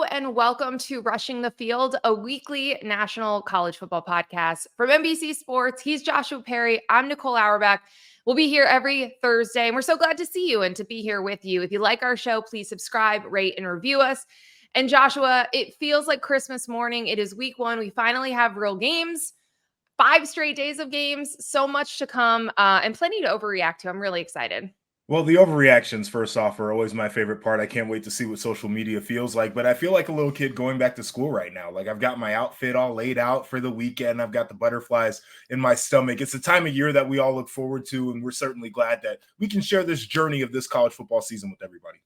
Hello and welcome to Rushing the Field, a weekly national college football podcast from NBC Sports. He's Joshua Perry. I'm Nicole Auerbach. We'll be here every Thursday, and we're so glad to see you and to be here with you. If you like our show, please subscribe, rate, and review us. And Joshua, it feels like Christmas morning. It is week one. We finally have real games, 5 straight days of games, so much to come, and plenty to overreact to. I'm really excited. Well, the overreactions, first off, are always my favorite part. I can't wait to see what social media feels like, but I feel like a little kid going back to school right now. Like, I've got my outfit all laid out for the weekend. I've got the butterflies in my stomach. It's the time of year that we all look forward to, and we're certainly glad that we can share this journey of this college football season with everybody.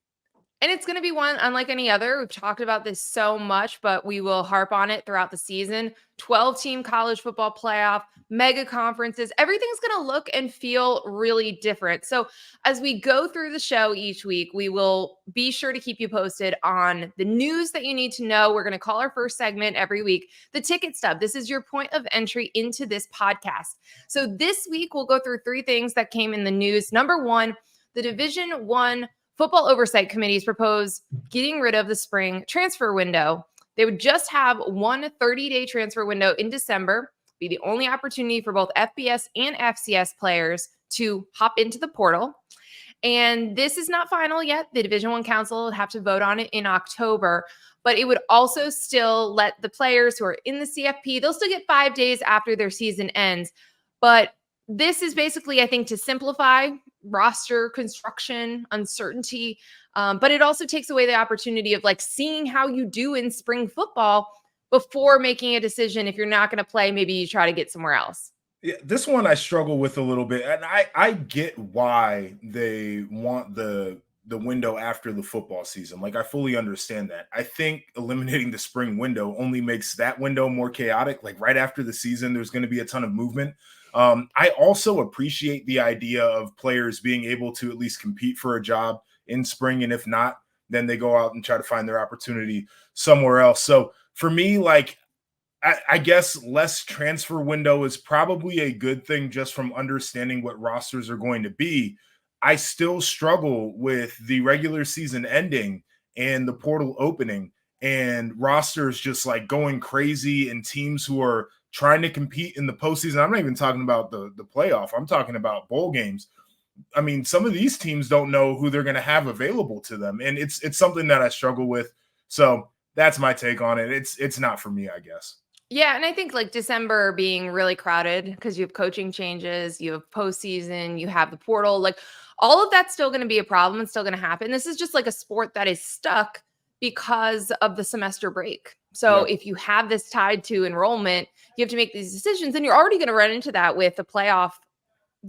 And it's going to be one unlike any other. We've talked about this so much, but we will harp on it throughout the season. 12-team college football playoff, mega conferences. Everything's going to look and feel really different. So as we go through the show each week, we will be sure to keep you posted on the news that you need to know. We're going to call our first segment every week the ticket stub. This is your point of entry into this podcast. So this week, we'll go through 3 things that came in the news. Number 1, the Division I Football Oversight Committees propose getting rid of the spring transfer window. They would just have one 30-day transfer window in December, be the only opportunity for both FBS and FCS players to hop into the portal. And this is not final yet. The Division I Council will have to vote on it in October, but it would also still let the players who are in the CFP, they'll still get 5 days after their season ends. But this is basically, I think, to simplify roster construction, uncertainty, but it also takes away the opportunity of like seeing how you do in spring football before making a decision. If you're not going to play, maybe you try to get somewhere else. Yeah, this one I struggle with a little bit, and I get why they want the window after the football season. Like, I fully understand that. I think eliminating the spring window only makes that window more chaotic. Like, right after the season, there's going to be a ton of movement. I also appreciate the idea of players being able to at least compete for a job in spring. And if not, then they go out and try to find their opportunity somewhere else. So for me, like, I guess less transfer window is probably a good thing just from understanding what rosters are going to be. I still struggle with the regular season ending and the portal opening and rosters just like going crazy and teams who are trying to compete in the postseason. I'm not even talking about the playoff. I'm talking about bowl games. I mean, some of these teams don't know who they're going to have available to them. And it's something that I struggle with. So that's my take on it. It's not for me, I guess. Yeah, and I think like December being really crowded because you have coaching changes, you have postseason, you have the portal, like all of that's still going to be a problem and still going to happen. This is just like a sport that is stuck because of the semester break. So if you have this tied to enrollment, you have to make these decisions, and you're already going to run into that with the playoff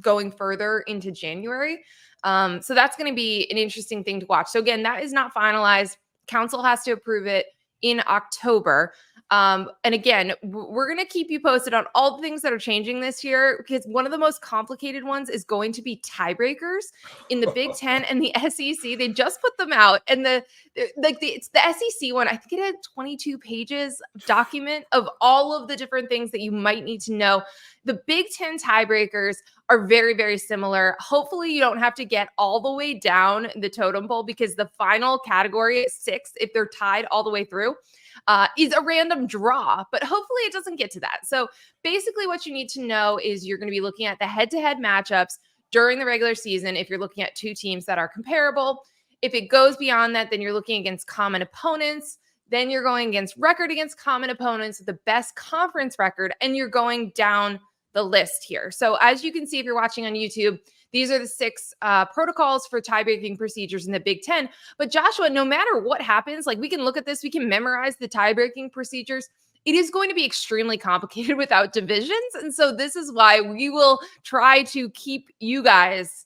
going further into January. So that's going to be an interesting thing to watch. So again, that is not finalized. Council has to approve it in October. And again, we're going to keep you posted on all the things that are changing this year, because one of the most complicated ones is going to be tiebreakers in the Big Ten and the SEC. They just put them out, and it's the SEC one. I think it had 22 pages document of all of the different things that you might need to know. The Big Ten tiebreakers are very, very similar. Hopefully you don't have to get all the way down the totem pole, because the final category is 6, if they're tied all the way through, is a random draw, but hopefully it doesn't get to that. So basically what you need to know is you're going to be looking at the head-to-head matchups during the regular season. If you're looking at 2 teams that are comparable, if it goes beyond that, then you're looking against common opponents. Then you're going against common opponents, the best conference record, and you're going down the list here. So as you can see, if you're watching on YouTube, these are the 6 protocols for tie-breaking procedures in the Big Ten. But Joshua, no matter what happens, like we can look at this, we can memorize the tie-breaking procedures. It is going to be extremely complicated without divisions. And so this is why we will try to keep you guys,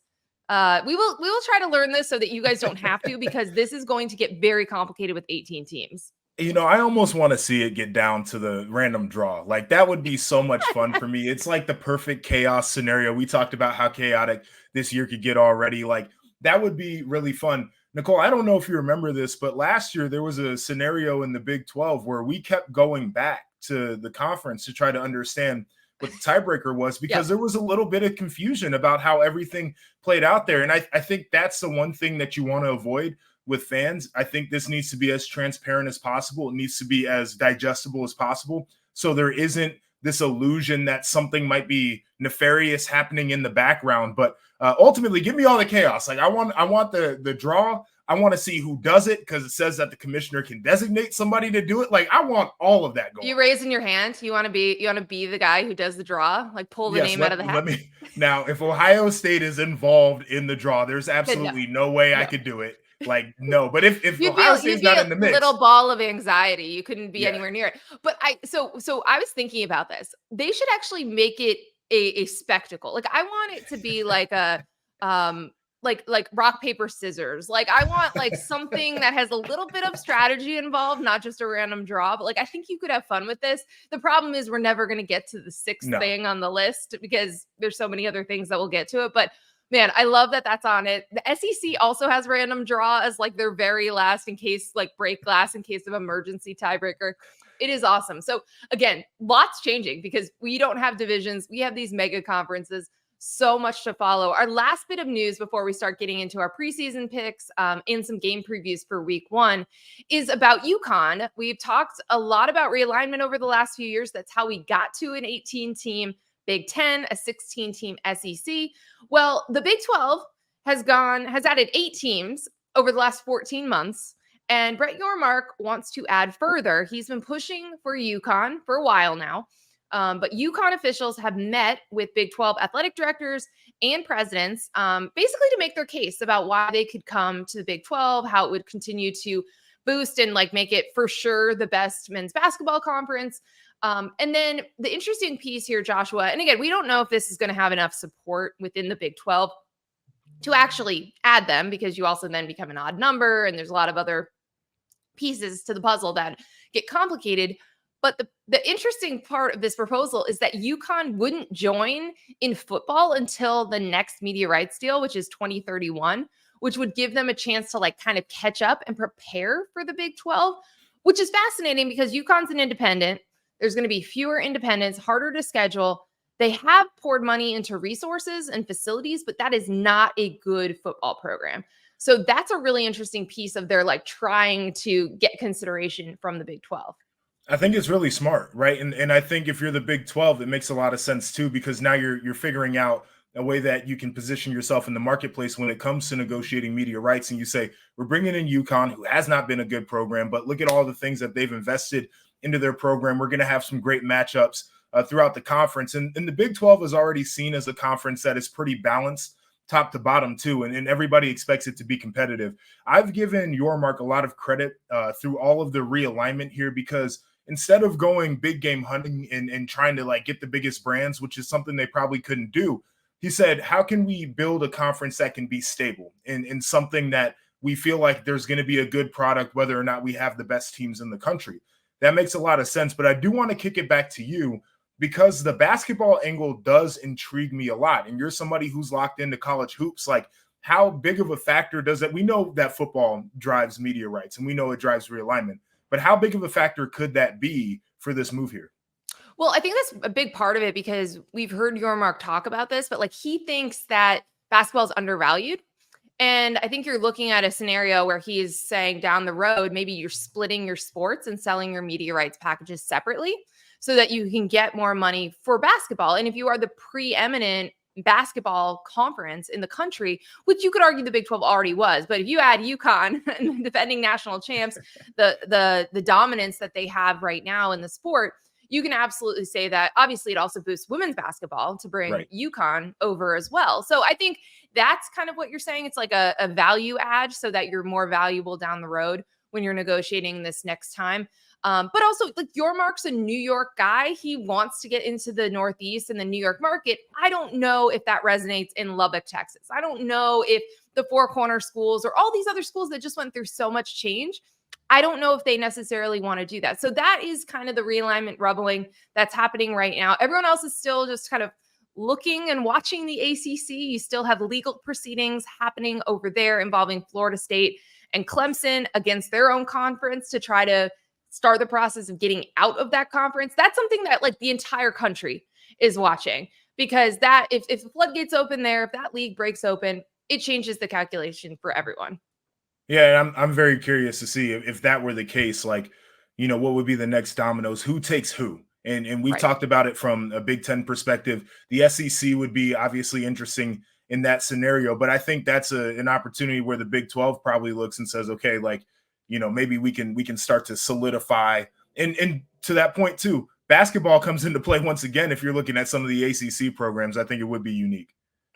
we will try to learn this so that you guys don't have to, because this is going to get very complicated with 18 teams. You know, I almost want to see it get down to the random draw. Like, that would be so much fun for me. It's like the perfect chaos scenario. We talked about how chaotic this year could get already. Like, that would be really fun. Nicole, I don't know if you remember this, but last year there was a scenario in the Big 12 where we kept going back to the conference to try to understand what the tiebreaker was, because there was a little bit of confusion about how everything played out there. And I think that's the one thing that you want to avoid with fans. I think this needs to be as transparent as possible. It needs to be as digestible as possible. So there isn't this illusion that something might be nefarious happening in the background. But ultimately, give me all the chaos. Like I want the draw. I want to see who does it because it says that the commissioner can designate somebody to do it. Like I want all of that going. You raising your hand? You want to be the guy who does the draw? Like pull the name out of the hat? Now, if Ohio State is involved in the draw, there's absolutely no way I could do it. Like, no. But if Ohio State's not in the mix, little ball of anxiety, you couldn't be anywhere near it. But I was thinking about this. They should actually make it a spectacle. Like I want it to be like a like rock, paper, scissors. Like I want like something that has a little bit of strategy involved, not just a random draw. But like I think you could have fun with this. The problem is we're never going to get to the sixth thing on the list because there's so many other things that will get to it. But man, I love that that's on it. The SEC also has random draw as like their very last in case, like break glass in case of emergency tiebreaker. It is awesome. So again, lots changing because we don't have divisions. We have these mega conferences. So much to follow. Our last bit of news before we start getting into our preseason picks and some game previews for week 1 is about UConn. We've talked a lot about realignment over the last few years. That's how we got to an 18-team Big Ten, a 16-team SEC. Well, the Big 12 has added 8 teams over the last 14 months. And Brett Yormark wants to add further. He's been pushing for UConn for a while now. But UConn officials have met with Big 12 athletic directors and presidents, basically to make their case about why they could come to the Big 12, how it would continue to boost and like make it for sure the best men's basketball conference. And then the interesting piece here, Joshua, and again, we don't know if this is going to have enough support within the Big 12 to actually add them because you also then become an odd number and there's a lot of other pieces to the puzzle that get complicated. But the interesting part of this proposal is that UConn wouldn't join in football until the next media rights deal, which is 2031, which would give them a chance to like kind of catch up and prepare for the Big 12, which is fascinating because UConn's an independent. There's going to be fewer independents, harder to schedule. They have poured money into resources and facilities, but that is not a good football program. So that's a really interesting piece of their like trying to get consideration from the Big 12. I think it's really smart, right? And I think if you're the Big 12, it makes a lot of sense too, because now you're figuring out a way that you can position yourself in the marketplace when it comes to negotiating media rights. And you say, we're bringing in UConn, who has not been a good program, but look at all the things that they've invested into their program. We're going to have some great matchups throughout the conference. And the Big 12 is already seen as a conference that is pretty balanced top to bottom too. And everybody expects it to be competitive. I've given Yormark a lot of credit through all of the realignment here because instead of going big game hunting and trying to like get the biggest brands, which is something they probably couldn't do, he said, how can we build a conference that can be stable and something that we feel like there's going to be a good product, whether or not we have the best teams in the country? That makes a lot of sense. But I do want to kick it back to you because the basketball angle does intrigue me a lot. And you're somebody who's locked into college hoops. Like, how big of a factor does that? We know that football drives media rights and we know it drives realignment. But how big of a factor could that be for this move here? Well, I think that's a big part of it because we've heard Yormark talk about this, but like he thinks that basketball is undervalued. And I think you're looking at a scenario where he's saying down the road, maybe you're splitting your sports and selling your media rights packages separately so that you can get more money for basketball. And if you are the preeminent basketball conference in the country, which you could argue the Big 12 already was, but if you add UConn and defending national champs, the dominance that they have right now in the sport, you can absolutely say that. Obviously, it also boosts women's basketball to bring UConn over as well. So I think that's kind of what you're saying. It's like a value add so that you're more valuable down the road when you're negotiating this next time. But also, like, Yormark's a New York guy. He wants to get into the Northeast and the New York market. I don't know if that resonates in Lubbock, Texas. I don't know if the Four Corner schools or all these other schools that just went through so much change, I don't know if they necessarily want to do that. So that is kind of the realignment rubbling that's happening right now. Everyone else is still just kind of looking and watching the ACC. You still have legal proceedings happening over there involving Florida State and Clemson against their own conference to try to start the process of getting out of that conference. That's something that like the entire country is watching, because that if the floodgates open there, if that league breaks open, it changes the calculation for everyone. Yeah, and I'm very curious to see if that were the case. Like, what would be the next dominoes? Who takes who? And we Right. talked about it from a Big Ten perspective. The SEC would be obviously interesting in that scenario, but I think that's an opportunity where the Big 12 probably looks and says, okay, like, maybe we can start to solidify. And to that point too, basketball comes into play once again. If you're looking at some of the ACC programs, I think it would be unique.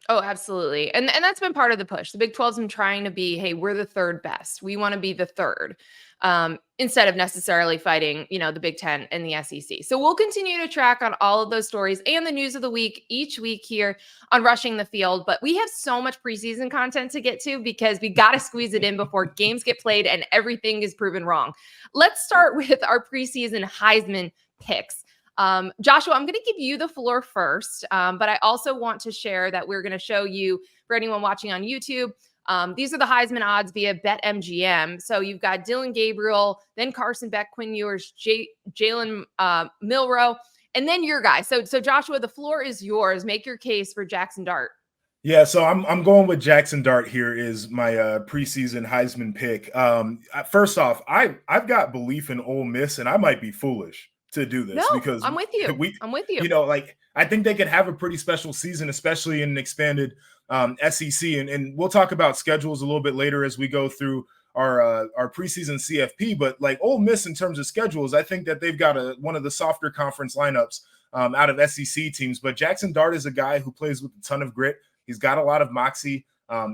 Oh, absolutely. And that's been part of the push. The Big 12's been trying to be, hey, we're the third best. We want to be the third. Instead of necessarily fighting, the Big Ten and the SEC. So we'll continue to track on all of those stories and the news of the week each week here on Rushing the Field. But we have so much preseason content to get to because we got to squeeze it in before games get played and everything is proven wrong. Let's start with our preseason Heisman picks. Joshua, I'm going to give you the floor first, but I also want to share that we're going to show you, for anyone watching on YouTube, these are the Heisman odds via BetMGM. So you've got Dylan Gabriel, then Carson Beck, Quinn Ewers, Jalen Milroe, and then your guy. So Joshua, the floor is yours. Make your case for Jackson Dart. Yeah, so I'm going with Jackson Dart here is my preseason Heisman pick. First off, I've got belief in Ole Miss, and I might be foolish to do No, this because I'm with you. we, I'm with you. like I think they could have a pretty special season, especially in an expanded SEC. And we'll talk about schedules a little bit later as we go through our preseason CFP. But like Ole Miss in terms of schedules, I think that they've got one of the softer conference lineups out of SEC teams. But Jackson Dart is a guy who plays with a ton of grit. He's got a lot of moxie.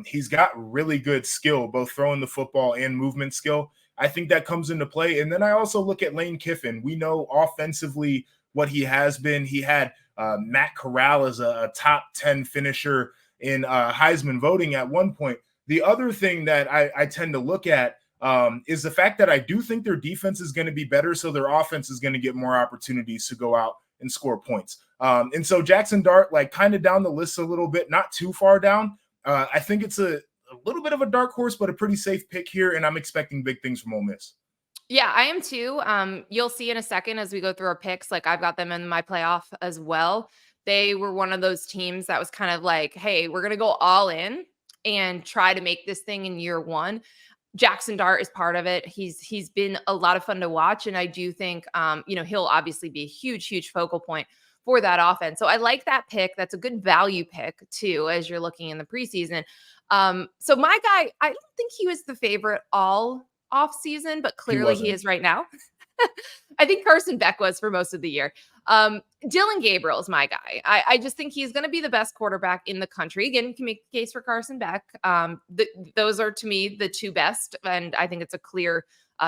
He's got really good skill, both throwing the football and movement skill. I think that comes into play. And then I also look at Lane Kiffin. We know offensively what he has been. He had Matt Corral as a top 10 finisher in Heisman voting at one point. The other thing that I tend to look at is the fact that I do think their defense is going to be better, so their offense is going to get more opportunities to go out and score points. And so Jackson Dart, like kind of down the list a little bit, not too far down. I think it's a little bit of a dark horse, but a pretty safe pick here, and I'm expecting big things from Ole Miss. Yeah, I am too. You'll see in a second as we go through our picks, like I've got them in my playoff as well. They were one of those teams that was kind of like, hey, we're going to go all in and try to make this thing in year one. Jackson Dart is part of it. He's been a lot of fun to watch. And I do think, he'll obviously be a huge focal point for that offense. So I like that pick. That's a good value pick too, as you're looking in the preseason. So my guy, I don't think he was the favorite all off season, but He clearly he wasn't. is right now. I think Carson Beck was for most of the year. Dylan Gabriel is my guy. I just think he's going to be the best quarterback in the country. Again, you can make the case for Carson Beck. Those are, to me, the two best. And I think it's a clear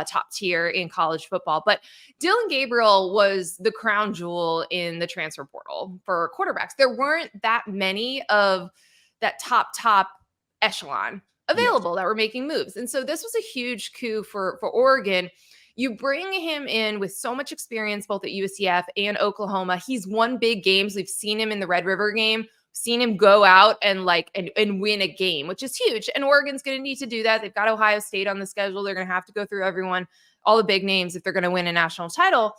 top tier in college football. But Dylan Gabriel was the crown jewel in the transfer portal for quarterbacks. There weren't that many of that top echelon Yes. available that were making moves. And so this was a huge coup for Oregon. You bring him in with so much experience, both at UCF and Oklahoma. He's won big games. We've seen him in the Red River game, seen him go out and win a game, which is huge. And Oregon's going to need to do that. They've got Ohio State on the schedule. They're going to have to go through everyone, all the big names, if they're going to win a national title.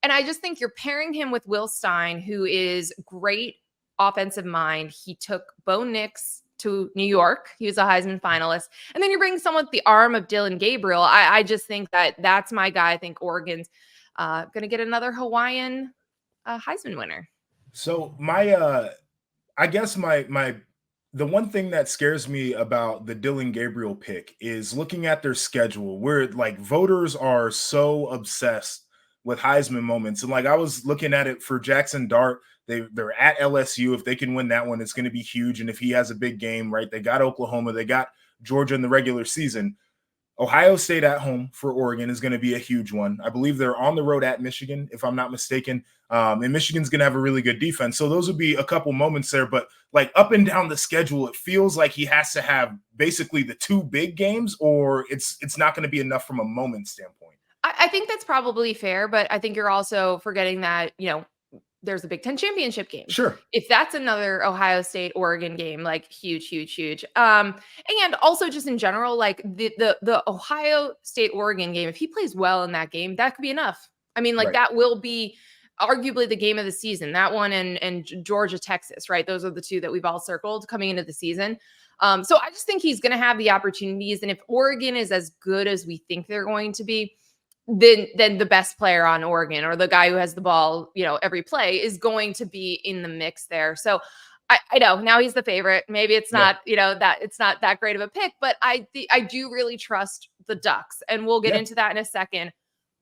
And I just think you're pairing him with Will Stein, who is great offensive mind. He took Bo Nix to New York. He was a Heisman finalist. And then you bring someone with the arm of Dylan Gabriel. I just think that's my guy. I think Oregon's going to get another Hawaiian Heisman winner. So I guess the one thing that scares me about the Dylan Gabriel pick is looking at their schedule, where like voters are so obsessed with Heisman moments. And like I was looking at it for Jackson Dart, they're at LSU. If they can win that one, it's going to be huge. And if he has a big game, right, they got Oklahoma, they got Georgia in the regular season. Ohio State at home for Oregon is going to be a huge one. I believe they're on the road at Michigan, if I'm not mistaken. And Michigan's going to have a really good defense. So those would be a couple moments there. But like up and down the schedule, it feels like he has to have basically the two big games, or it's not going to be enough from a moment standpoint. I think that's probably fair, but I think you're also forgetting that, there's a Big Ten championship game. Sure. If that's another Ohio State Oregon game, like huge. And also just in general, like the Ohio State Oregon game, if he plays well in that game, that could be enough. I mean, like Right. that will be arguably the game of the season, that one and Georgia, Texas, right? Those are the two that we've all circled coming into the season. So I just think he's going to have the opportunities. And if Oregon is as good as we think they're going to be, then the best player on Oregon, or the guy who has the ball, every play, is going to be in the mix there. So I know now he's the favorite. Maybe it's not, that it's not that great of a pick, but I do really trust the Ducks, and we'll get into that in a second.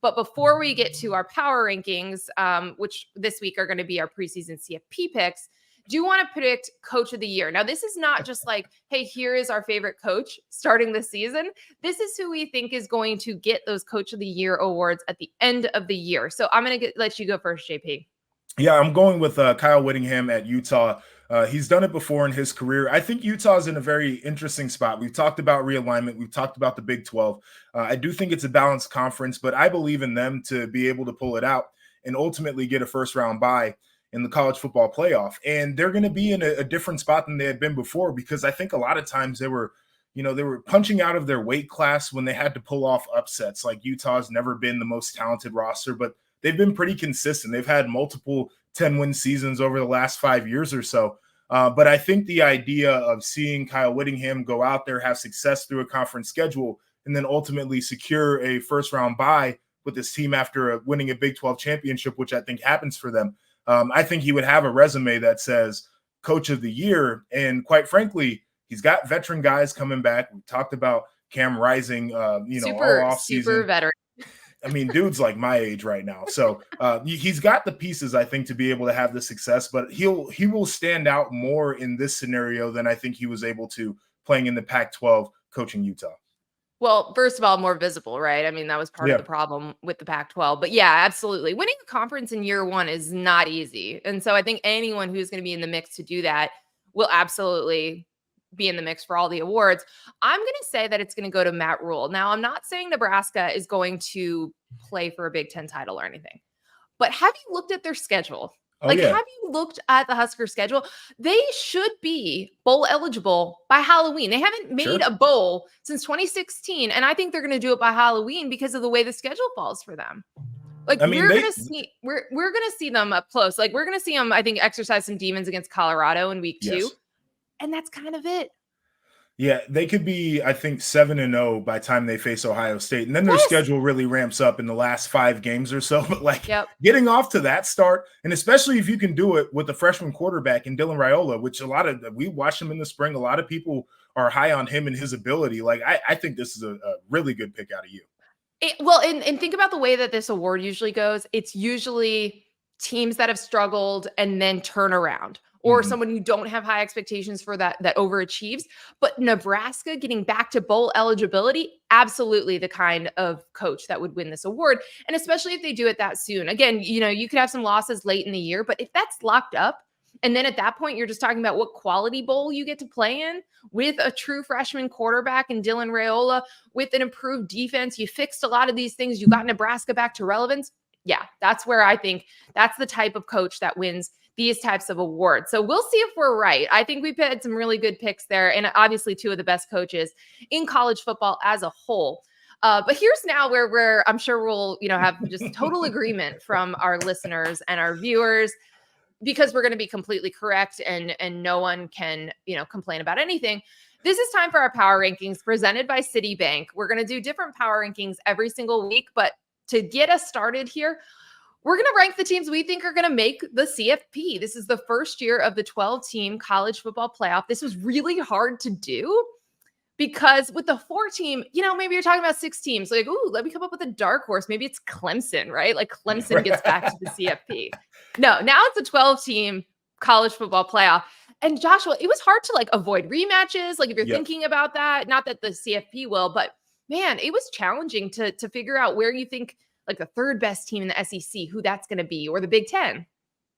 But before we get to our power rankings, which this week are going to be our preseason CFP picks, do want to predict coach of the year. Now, this is not just like, hey, here is our favorite coach starting the season. This is who we think is going to get those coach of the year awards at the end of the year. So I'm going to let you go first, JP. Yeah, I'm going with Kyle Whittingham at Utah. He's done it before in his career. I think Utah's in a very interesting spot. We've talked about realignment. We've talked about the Big 12. I do think it's a balanced conference, but I believe in them to be able to pull it out and ultimately get a first-round bye in the college football playoff. And they're going to be in a different spot than they had been before, because I think a lot of times they were punching out of their weight class when they had to pull off upsets. Like, Utah's never been the most talented roster, but they've been pretty consistent. They've had multiple 10-win seasons over the last 5 years or so. But I think the idea of seeing Kyle Whittingham go out there, have success through a conference schedule, and then ultimately secure a first-round bye with this team after winning a Big 12 championship, which I think happens for them, I think he would have a resume that says coach of the year. And quite frankly, he's got veteran guys coming back. We talked about Cam Rising, all offseason. Super veteran. I mean, dude's like my age right now. So he's got the pieces, I think, to be able to have the success, but he will stand out more in this scenario than I think he was able to playing in the Pac-12 coaching Utah. Well, first of all, more visible, right? I mean, that was part of the problem with the Pac-12. But yeah, absolutely. Winning a conference in year one is not easy. And so I think anyone who's going to be in the mix to do that will absolutely be in the mix for all the awards. I'm going to say that it's going to go to Matt Rule. Now, I'm not saying Nebraska is going to play for a Big Ten title or anything, but have you looked at their schedule? Have you looked at the Husker schedule? They should be bowl eligible by Halloween. They haven't made a bowl since 2016, and I think they're going to do it by Halloween because of the way the schedule falls for them. We're going to see them up close. We're going to see them, I think, exercise some demons against Colorado in week 2. And that's kind of it. Yeah, they could be, I think, 7-0 by the time they face Ohio State. And then their schedule really ramps up in the last 5 games or so. But getting off to that start, and especially if you can do it with a freshman quarterback in Dylan Raiola, which we watched him in the spring. A lot of people are high on him and his ability. I think this is a really good pick out of you. And think about the way that this award usually goes. It's usually teams that have struggled and then turn around, or someone you don't have high expectations for that overachieves. But Nebraska getting back to bowl eligibility, absolutely the kind of coach that would win this award. And especially if they do it that soon. Again, you could have some losses late in the year, but if that's locked up, and then at that point, you're just talking about what quality bowl you get to play in with a true freshman quarterback and Dylan Raiola, with an improved defense. You fixed a lot of these things. You got Nebraska back to relevance. Yeah, that's where I think that's the type of coach that wins these types of awards. So we'll see if we're right. I think we've had some really good picks there, and obviously 2 of the best coaches in college football as a whole. But here's now where I'm sure we'll have just total agreement from our listeners and our viewers, because we're going to be completely correct and no one can complain about anything. This is time for our power rankings presented by Citibank. We're going to do different power rankings every single week, but to get us started here, we're going to rank the teams we think are going to make the CFP. This is the first year of the 12-team college football playoff. This was really hard to do because with the 4-team, maybe you're talking about 6 teams. Let me come up with a dark horse. Maybe it's Clemson, right? Clemson gets back to the CFP. No, now it's a 12-team college football playoff. And Joshua, it was hard to avoid rematches. If you're thinking about that, not that the CFP will, but man, it was challenging to figure out where you think the third best team in the SEC, who that's going to be, or the Big Ten.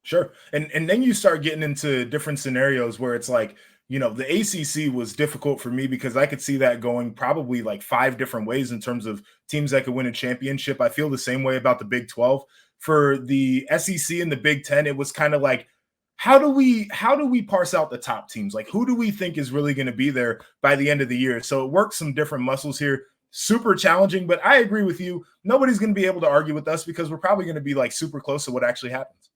Sure. And then you start getting into different scenarios where it's the ACC was difficult for me because I could see that going probably 5 different ways in terms of teams that could win a championship. I feel the same way about the Big 12. For the SEC and the Big 10, it was kind of how do we parse out the top teams? Who do we think is really going to be there by the end of the year? So it works some different muscles here. super challenging, but I agree with you. Nobody's going to be able to argue with us because we're probably going to be like super close to what actually happens.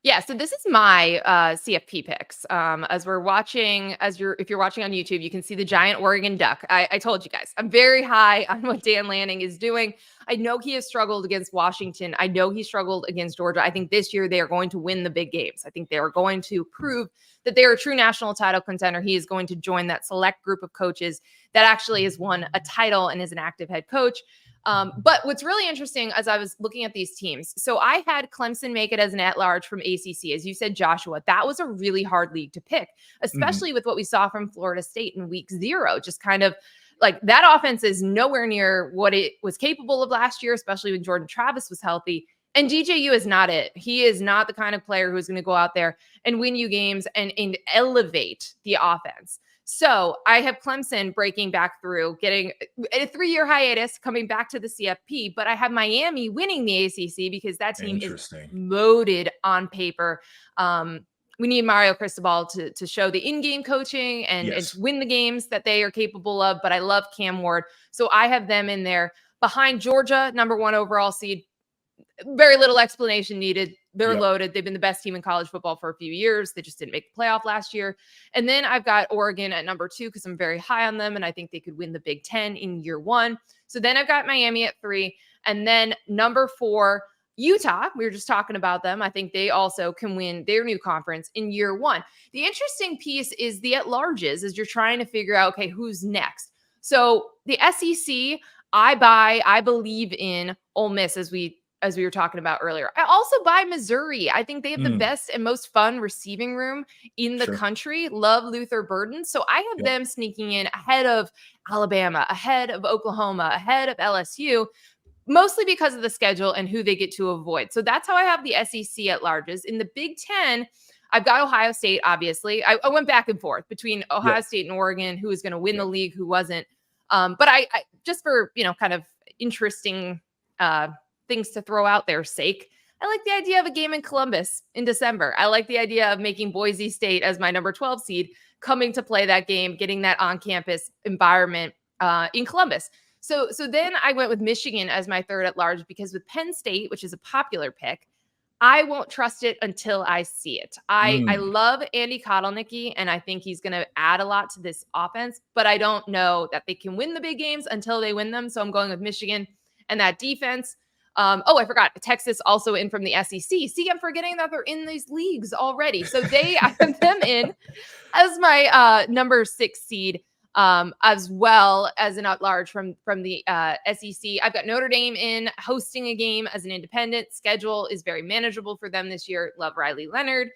Yeah, so this is my CFP picks. As we're watching, if you're watching on YouTube, you can see the giant Oregon Duck. I told you guys, I'm very high on what Dan Lanning is doing. I know he has struggled against Washington. I know he struggled against Georgia. I think this year they are going to win the big games. I think they are going to prove that they are a true national title contender. He is going to join that select group of coaches that actually has won a title and is an active head coach. But what's really interesting as I was looking at these teams, so I had Clemson make it as an at-large from ACC. As you said, Joshua, that was a really hard league to pick, especially with what we saw from Florida State in week 0. Just kind of like that offense is nowhere near what it was capable of last year, especially when Jordan Travis was healthy. And DJU is not it. He is not the kind of player who's going to go out there and win you games and elevate the offense. So I have Clemson breaking back through, getting a 3-year hiatus, coming back to the CFP, but I have Miami winning the ACC because that team is loaded on paper. We need Mario Cristobal to show the in-game coaching and to win the games that they are capable of, but I love Cam Ward. So I have them in there behind Georgia, number 1 overall seed. Very little explanation needed. They're loaded. They've been the best team in college football for a few years. They just didn't make the playoff last year. And then I've got Oregon at number 2 because I'm very high on them, and I think they could win the Big Ten in year 1. So then I've got Miami at 3. And then number 4, Utah. We were just talking about them. I think they also can win their new conference in year 1. The interesting piece is the at-larges as you're trying to figure out, okay, who's next? So the SEC, I believe in Ole Miss as we were talking about earlier. I also buy Missouri. I think they have the best and most fun receiving room in the country. Love Luther Burden. So I have them sneaking in ahead of Alabama, ahead of Oklahoma, ahead of LSU, mostly because of the schedule and who they get to avoid. So that's how I have the SEC at larges. In the Big Ten, I've got Ohio State, obviously. I went back and forth between Ohio State and Oregon, who was going to win the league, who wasn't. But I just for, kind of interesting things to throw out their sake, I like the idea of a game in Columbus in December. I like the idea of making Boise State as my number 12 seed, coming to play that game, getting that on-campus environment in Columbus. So then I went with Michigan as my 3rd at large because with Penn State, which is a popular pick, I won't trust it until I see it. I love Andy Kotelnicki, and I think he's going to add a lot to this offense, but I don't know that they can win the big games until they win them. So I'm going with Michigan and that defense. I forgot Texas also in from the SEC. See, I'm forgetting that they're in these leagues already. So I have them in as my number 6 seed, as well as an at-large from the SEC. I've got Notre Dame in hosting a game as an independent. Schedule is very manageable for them this year. Love Riley Leonard.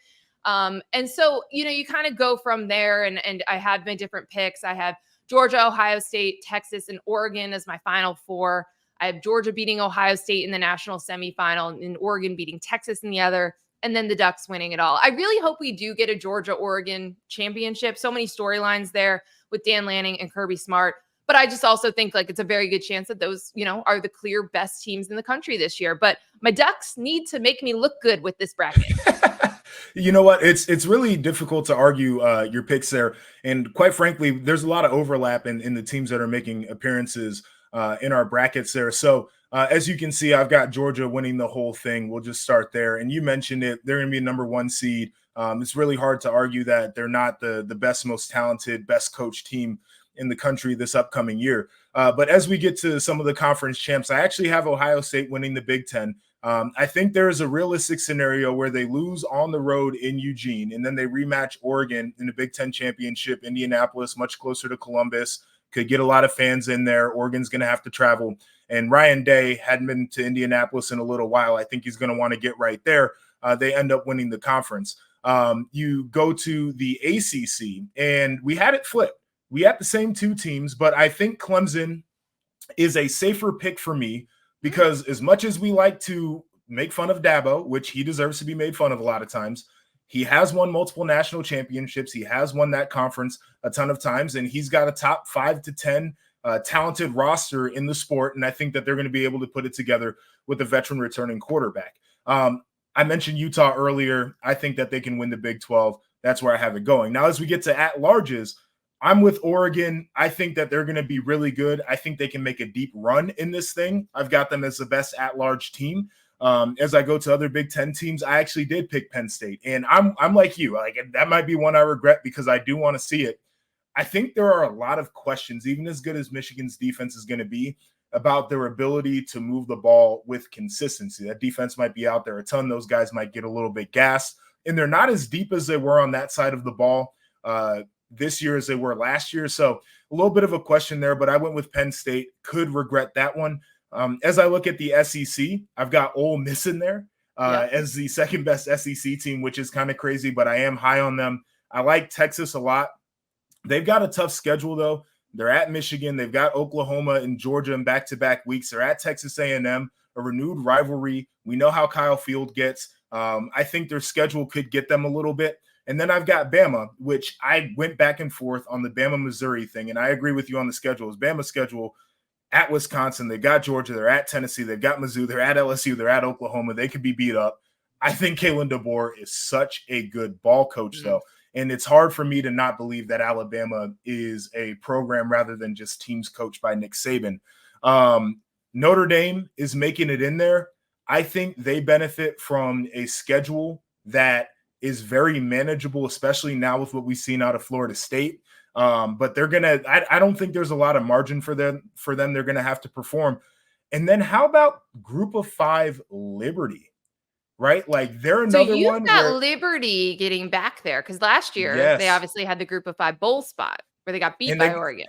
And so, you kind of go from there, and I have my different picks. I have Georgia, Ohio State, Texas, and Oregon as my final 4. I have Georgia beating Ohio State in the national semifinal, and Oregon beating Texas in the other, and then the Ducks winning it all. I really hope we do get a Georgia-Oregon championship. So many storylines there with Dan Lanning and Kirby Smart. But I just also think it's a very good chance that those, are the clear best teams in the country this year. But my Ducks need to make me look good with this bracket. You know what? It's really difficult to argue your picks there. And quite frankly, there's a lot of overlap in the teams that are making appearances in our brackets there. So as you can see, I've got Georgia winning the whole thing. We'll just start there. And you mentioned it. They're going to be a number 1 seed. It's really hard to argue that they're not the best, most talented, best coached team in the country this upcoming year. But as we get to some of the conference champs, I actually have Ohio State winning the Big Ten. I think there is a realistic scenario where they lose on the road in Eugene, and then they rematch Oregon in the Big Ten championship, Indianapolis, much closer to Columbus. Could get a lot of fans in there. Oregon's going to have to travel. And Ryan Day hadn't been to Indianapolis in a little while. I think he's going to want to get right there. They end up winning the conference. You go to the ACC, and we had it flipped. We had the same 2 teams, but I think Clemson is a safer pick for me because as much as we like to make fun of Dabo, which he deserves to be made fun of a lot of times, he has won multiple national championships. He has won that conference a ton of times, and he's got a top 5 to 10 talented roster in the sport. And I think that they're going to be able to put it together with a veteran returning quarterback. I mentioned Utah earlier. I think that they can win the Big 12. That's where I have it going. Now, as we get to at-larges, I'm with Oregon. I think that they're going to be really good. I think they can make a deep run in this thing. I've got them as the best at-large team. As I go to other Big Ten teams, I actually did pick Penn State, and I'm like you. Like, that might be one I regret because I do want to see it. I think there are a lot of questions, even as good as Michigan's defense is going to be, about their ability to move the ball with consistency. That defense might be out there a ton. Those guys might get a little bit gassed, and they're not as deep as they were on that side of the ball this year as they were last year. So a little bit of a question there, but I went with Penn State. Could regret that one. As I look at the SEC, I've got Ole Miss in there as the second best SEC team, which is kind of crazy, but I am high on them. I like Texas a lot. They've got a tough schedule, though. They're at Michigan. They've got Oklahoma and Georgia in back-to-back weeks. They're at Texas A&M, a renewed rivalry. We know how Kyle Field gets. I think their schedule could get them a little bit. And then I've got Bama, which I went back and forth on the Bama-Missouri thing, and I agree with you on the schedule. It's Bama's schedule at Wisconsin. They've got Georgia. They're at Tennessee. They've got Mizzou. They're at LSU. They're at Oklahoma. They could be beat up. I think Kalen DeBoer is such a good ball coach, though. And it's hard for me to not believe that Alabama is a program rather than just teams coached by Nick Saban. Notre Dame is making it in there. I think they benefit from a schedule that is very manageable, especially now with what we've seen out of Florida State. But they're going to – I don't think there's a lot of margin for them. They're going to have to perform. And then how about Group of Five Liberty? Right? Like, they're another one. So you've got Liberty getting back there because last year they obviously had the Group of Five bowl spot where they got beat by Oregon.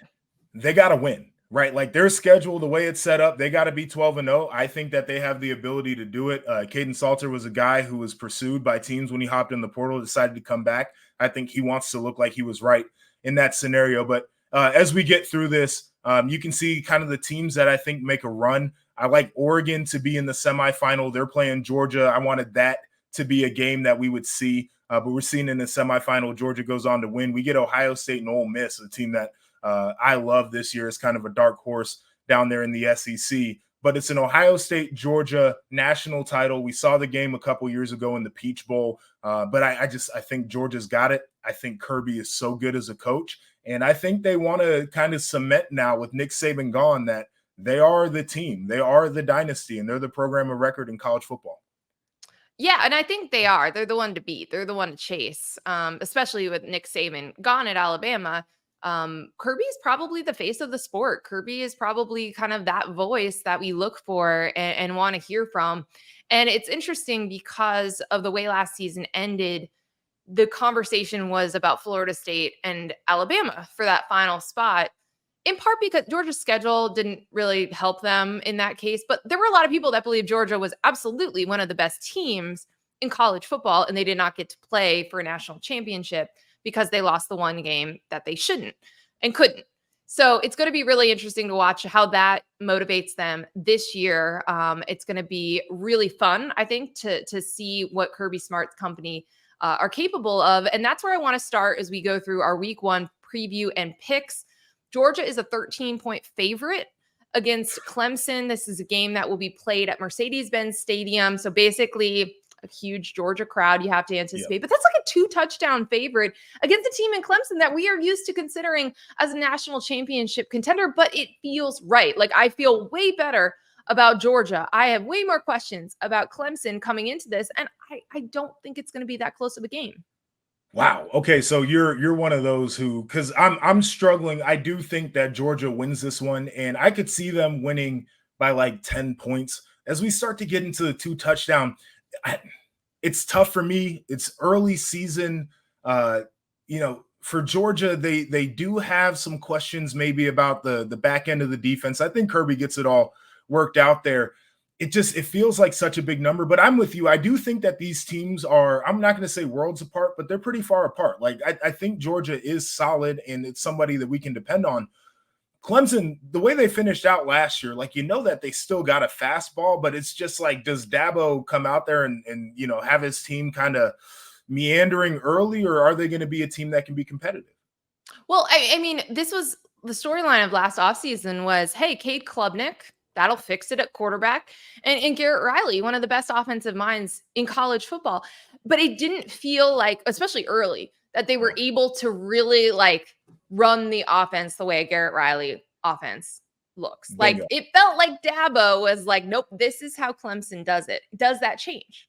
They got to win, right? Like, their schedule, the way it's set up, they got to be 12-0. I think that they have the ability to do it. Caden Salter was a guy who was pursued by teams when he hopped in the portal, decided to come back. I think he wants to look like he was right in that scenario. But as we get through this, you can see kind of the teams that I think make a run. I like Oregon to be in the semifinal. They're playing Georgia. I wanted that to be a game that we would see, but we're seeing in the semifinal, Georgia goes on to win. We get Ohio State and Ole Miss, a team that I love this year. It's kind of a dark horse down there in the SEC, but it's an Ohio State-Georgia national title. We saw the game a couple years ago in the Peach Bowl, but I think Georgia's got it. I think Kirby is so good as a coach, and I think they want to kind of cement now with Nick Saban gone that they are the team. They are the dynasty, and they're the program of record in college football. Yeah, and I think they are. They're the one to beat. They're the one to chase, especially with Nick Saban gone at Alabama. Kirby is probably the face of the sport. Kirby is probably kind of that voice that we look for and want to hear from. And it's interesting because of the way last season ended. The conversation was about Florida State and Alabama for that final spot. In part because Georgia's schedule didn't really help them in that case. But there were a lot of people that believed Georgia was absolutely one of the best teams in college football, and they did not get to play for a national championship because they lost the one game that they shouldn't and couldn't. So it's going to be really interesting to watch how that motivates them this year. It's going to be really fun, I think, to see what Kirby Smart's company are capable of. And that's where I want to start as we go through our week one preview and picks. Georgia is a 13-point favorite against Clemson. This is a game that will be played at Mercedes-Benz Stadium. So basically a huge Georgia crowd you have to anticipate. But that's like a 2-touchdown favorite against a team in Clemson that we are used to considering as a national championship contender. But it feels right. Like, I feel way better about Georgia. I have way more questions about Clemson coming into this. And I don't think it's going to be that close of a game. Wow. Okay, so you're one of those who, because I'm struggling. I do think that Georgia wins this one, and I could see them winning by like 10 points. As we start to get into the 2-touchdown, it's tough for me. It's early season. For Georgia, they do have some questions maybe about the back end of the defense. I think Kirby gets it all worked out there. It feels like such a big number, but I'm with you. I do think that these teams are, I'm not going to say worlds apart, but they're pretty far apart. Like, I think Georgia is solid, and it's somebody that we can depend on. Clemson, the way they finished out last year, like, that they still got a fastball, but it's just like, does Dabo come out there and have his team kind of meandering early, or are they going to be a team that can be competitive? Well, I mean, this was the storyline of last offseason was, hey, Cade Klubnik, that'll fix it at quarterback. And Garrett Riley, one of the best offensive minds in college football. But it didn't feel like, especially early, that they were able to really run the offense the way a Garrett Riley offense looks. Like Bingo. it felt like Dabo was like, nope, this is how Clemson does it. Does that change?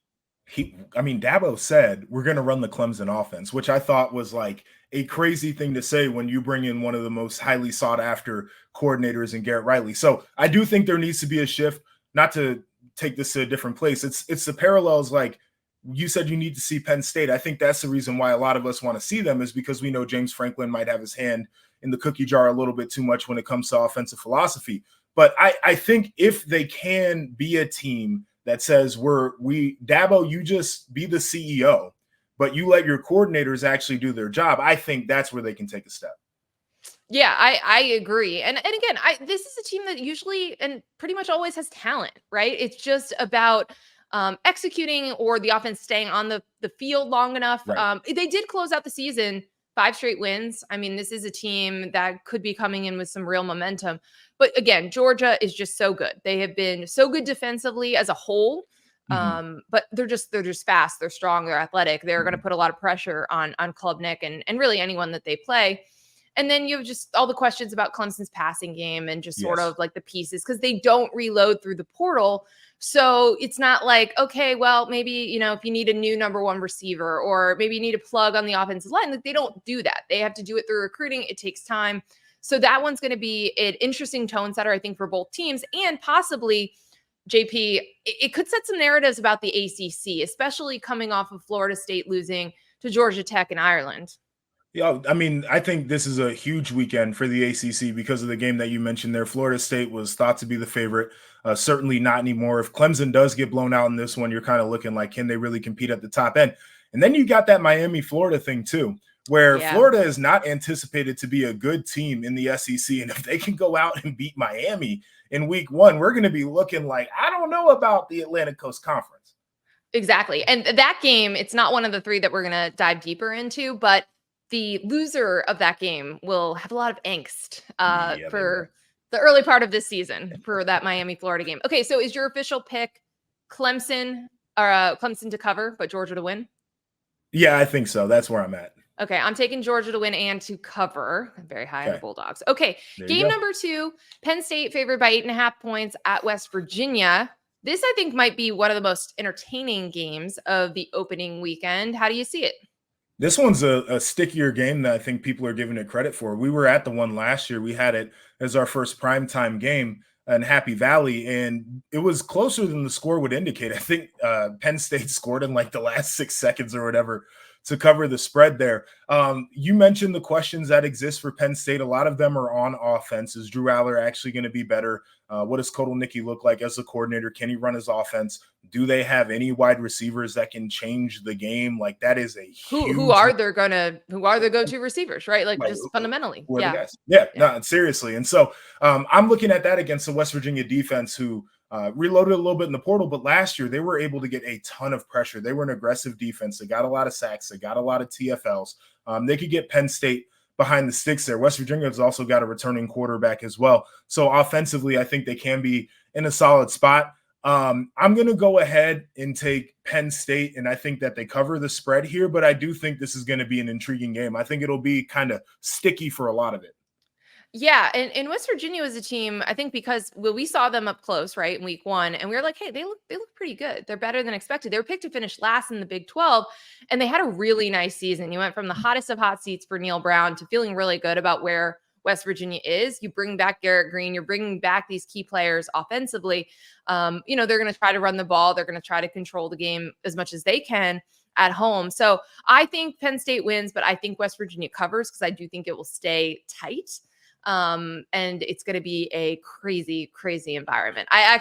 Dabo said we're going to run the Clemson offense, which I thought was like a crazy thing to say when you bring in one of the most highly sought after coordinators in Garrett Riley. So I do think there needs to be a shift, not to take this to a different place. It's the parallels. Like you said, you need to see Penn State. I think that's the reason why a lot of us want to see them, is because we know James Franklin might have his hand in the cookie jar a little bit too much when it comes to offensive philosophy. But I think if they can be a team that says Dabo, you just be the CEO, but you let your coordinators actually do their job, I think that's where they can take a step. Yeah, I agree. And again, this is a team that usually and pretty much always has talent, right? It's just about executing or the offense staying on the field long enough. Right. They did close out the season 5 straight wins. I mean, this is a team that could be coming in with some real momentum. But again, Georgia is just so good. They have been so good defensively as a whole. But they're just fast, they're strong, they're athletic. They're going to put a lot of pressure on Klubnik and really anyone that they play. And then you have just all the questions about Clemson's passing game and just sort of like the pieces, because they don't reload through the portal. So it's not like, okay, well, maybe, if you need a new number 1 receiver, or maybe you need a plug on the offensive line, like they don't do that. They have to do it through recruiting. It takes time. So that one's going to be an interesting tone setter, I think, for both teams, and possibly JP, it could set some narratives about the ACC, especially coming off of Florida State losing to Georgia Tech in Ireland. Yeah, I think this is a huge weekend for the ACC because of the game that you mentioned there. Florida State was thought to be the favorite. Certainly not anymore. If Clemson does get blown out in this one, you're kind of looking like, can they really compete at the top end? And then you got that Miami-Florida thing too, where Florida is not anticipated to be a good team in the SEC. And if they can go out and beat Miami in week 1, we're going to be looking like, I don't know about the Atlantic Coast Conference. Exactly. And that game, it's not one of the 3 that we're going to dive deeper into, but the loser of that game will have a lot of angst for the early part of this season for that Miami-Florida game. Okay, so is your official pick Clemson to cover, but Georgia to win? Yeah, I think so. That's where I'm at. Okay, I'm taking Georgia to win and to cover. I'm very high on the Bulldogs. Okay, game number 2, Penn State favored by 8.5 points at West Virginia. This, I think, might be one of the most entertaining games of the opening weekend. How do you see it? This one's a stickier game than I think people are giving it credit for. We were at the one last year. We had it as our first primetime game in Happy Valley, and it was closer than the score would indicate. I think Penn State scored in like the last 6 seconds or whatever to cover the spread there. You mentioned the questions that exist for Penn State. A lot of them are on offense. Is Drew Aller actually going to be better? What does Kotelnicki look like as a coordinator? Can he run his offense? Do they have any wide receivers that can change the game? Like that is a huge... Who are their go-to receivers, right? Like just fundamentally. No, seriously. And so I'm looking at that against the West Virginia defense who reloaded a little bit in the portal, but last year they were able to get a ton of pressure. They were an aggressive defense. They got a lot of sacks. They got a lot of TFLs. They could get Penn State behind the sticks there. West Virginia has also got a returning quarterback as well. So offensively, I think they can be in a solid spot. I'm going to go ahead and take Penn State, and I think that they cover the spread here, but I do think this is going to be an intriguing game. I think it'll be kind of sticky for a lot of it. Yeah, and West Virginia was a team, I think, because we saw them up close, right, in week 1, and we were like, hey, they look pretty good. They're better than expected. They were picked to finish last in the Big 12, and they had a really nice season. You went from the hottest of hot seats for Neil Brown to feeling really good about where West Virginia is. You bring back Garrett Green. You're bringing back these key players offensively. They're going to try to run the ball. They're going to try to control the game as much as they can at home. So I think Penn State wins, but I think West Virginia covers because I do think it will stay tight. And it's going to be a crazy, crazy environment. I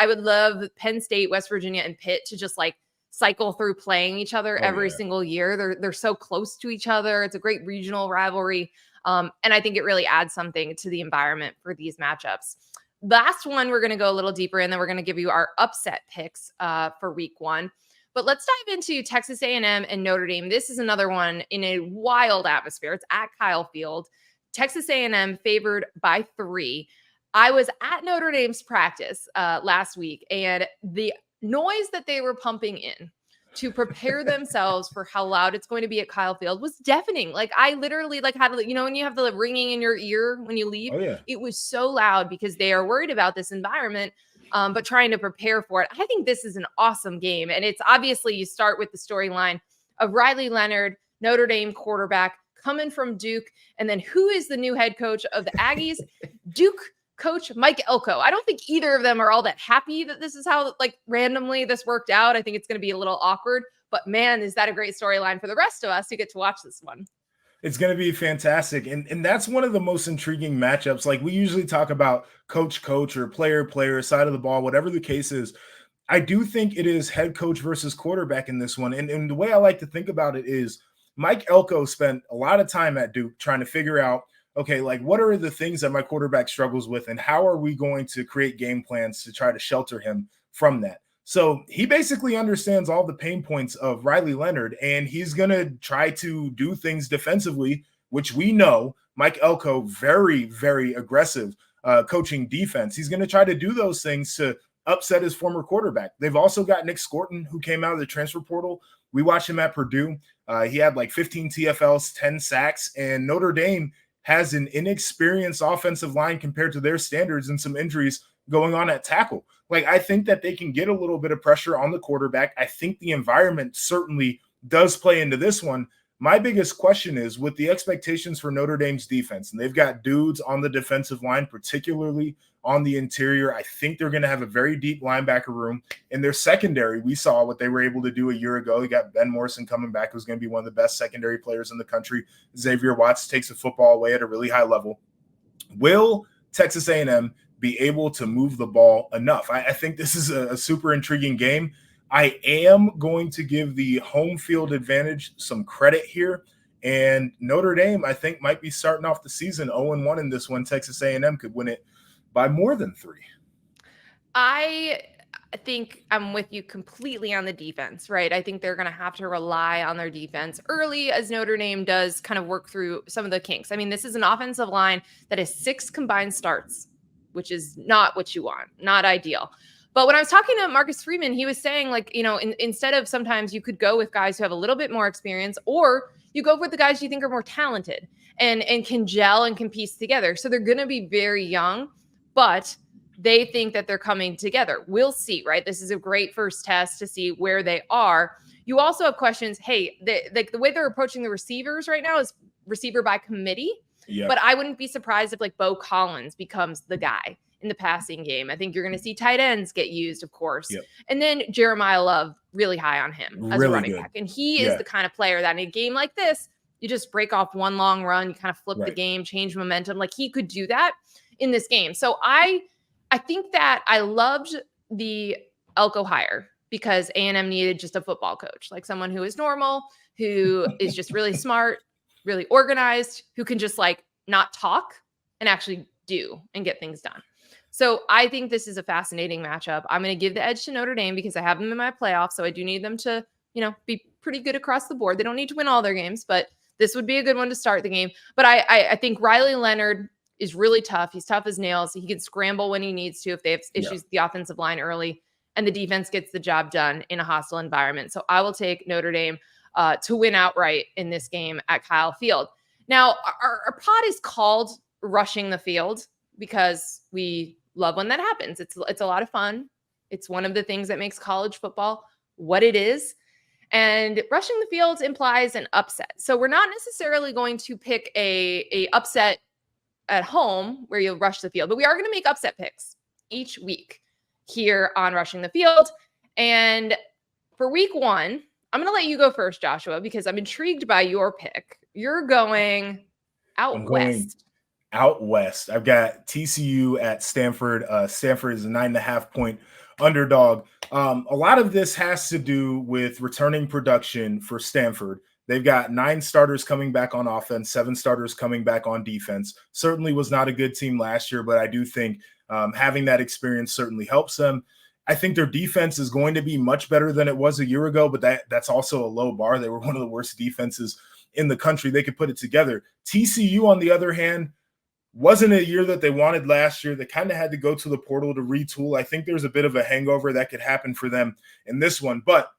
would love Penn State, West Virginia, and Pitt to just like cycle through playing each other every single year. They're so close to each other. It's a great regional rivalry. And I think it really adds something to the environment for these matchups. Last one, we're going to go a little deeper, and then we're going to give you our upset picks for week 1. But let's dive into Texas A&M and Notre Dame. This is another one in a wild atmosphere. It's at Kyle Field. Texas A&M favored by 3. I was at Notre Dame's practice last week, and the noise that they were pumping in to prepare themselves for how loud it's going to be at Kyle Field was deafening. Like I literally like had, you know, when you have the ringing in your ear when you leave, Oh yeah. it was so loud because they are worried about this environment, but trying to prepare for it. I think this is an awesome game. And it's obviously you start with the storyline of Riley Leonard, Notre Dame quarterback coming from Duke. And then who is the new head coach of the Aggies? Duke coach Mike Elko. I don't think either of them are all that happy that this is how like randomly this worked out. I think it's going to be a little awkward, but man, is that a great storyline for the rest of us who get to watch this one. It's going to be fantastic. And that's one of the most intriguing matchups. Like we usually talk about coach or player side of the ball, whatever the case is. I do think it is head coach versus quarterback in this one. And the way I like to think about it is Mike Elko spent a lot of time at Duke trying to figure out, okay, like what are the things that my quarterback struggles with and how are we going to create game plans to try to shelter him from that? So he basically understands all the pain points of Riley Leonard, and he's going to try to do things defensively, which we know Mike Elko, very, very aggressive coaching defense. He's going to try to do those things to upset his former quarterback. They've also got Nick Scorton, who came out of the transfer portal. We watched him at Purdue. He had like 15 TFLs, 10 sacks, and Notre Dame has an inexperienced offensive line compared to their standards and some injuries going on at tackle. Like, I think that they can get a little bit of pressure on the quarterback. I think the environment certainly does play into this one. My biggest question is with the expectations for Notre Dame's defense, and they've got dudes on the defensive line, particularly on the interior. I think they're going to have a very deep linebacker room. In their secondary, we saw what they were able to do a year ago. You got Ben Morrison coming back, who's going to be one of the best secondary players in the country. Xavier Watts takes the football away at a really high level. Will Texas A&M be able to move the ball enough? I think this is a super intriguing game. I am going to give the home field advantage some credit here. And Notre Dame, I think, might be starting off the season 0-1 in this one. Texas A&M could win it by more than 3. I think I'm with you completely on the defense, right? I think they're going to have to rely on their defense early as Notre Dame does kind of work through some of the kinks. I mean, this is an offensive line that has 6 combined starts, which is not what you want, not ideal. But when I was talking to Marcus Freeman, he was saying, like, you know, instead of sometimes you could go with guys who have a little bit more experience, or you go with the guys you think are more talented and can gel and can piece together. So they're going to be very young, but they think that they're coming together. We'll see, right? This is a great first test to see where they are. You also have questions. Hey, the way they're approaching the receivers right now is receiver by committee. Yep. But I wouldn't be surprised if like Bo Collins becomes the guy in the passing game. I think you're going to see tight ends get used, of course. Yep. And then Jeremiah Love, really high on him as a running back. And he is the kind of player that in a game like this, you just break off one long run, you kind of flip the game, change momentum. Like he could do that in this game. So I think that I loved the Elko hire because A&M needed just a football coach, like someone who is normal, who is just really smart, really organized, who can just like not talk and actually do and get things done. So I think this is a fascinating matchup. I'm going to give the edge to Notre Dame because I have them in my playoffs. So I do need them to, you know, be pretty good across the board. They don't need to win all their games, but this would be a good one to start the game. But I think Riley Leonard is really tough. He's tough as nails. He can scramble when he needs to if they have issues with the offensive line early, and the defense gets the job done in a hostile environment. So I will take Notre Dame to win outright in this game at Kyle Field. Now, our pod is called Rushing the Field because we love when that happens. It's a lot of fun. It's one of the things that makes college football what it is. And rushing the field implies an upset. So we're not necessarily going to pick a upset at home where you'll rush the field, but we are going to make upset picks each week here on Rushing the Field. And for week 1, I'm going to let you go first, Joshua, because I'm intrigued by your pick. You're going out west. Out west. I've got TCU at Stanford. Stanford is a 9.5-point underdog. A lot of this has to do with returning production for Stanford. They've got 9 starters coming back on offense, 7 starters coming back on defense. Certainly was not a good team last year, but I do think having that experience certainly helps them. I think their defense is going to be much better than it was a year ago, but that's also a low bar. They were one of the worst defenses in the country. They could put it together. TCU, on the other hand, wasn't a year that they wanted last year. They kind of had to go to the portal to retool. I think there's a bit of a hangover that could happen for them in this one. But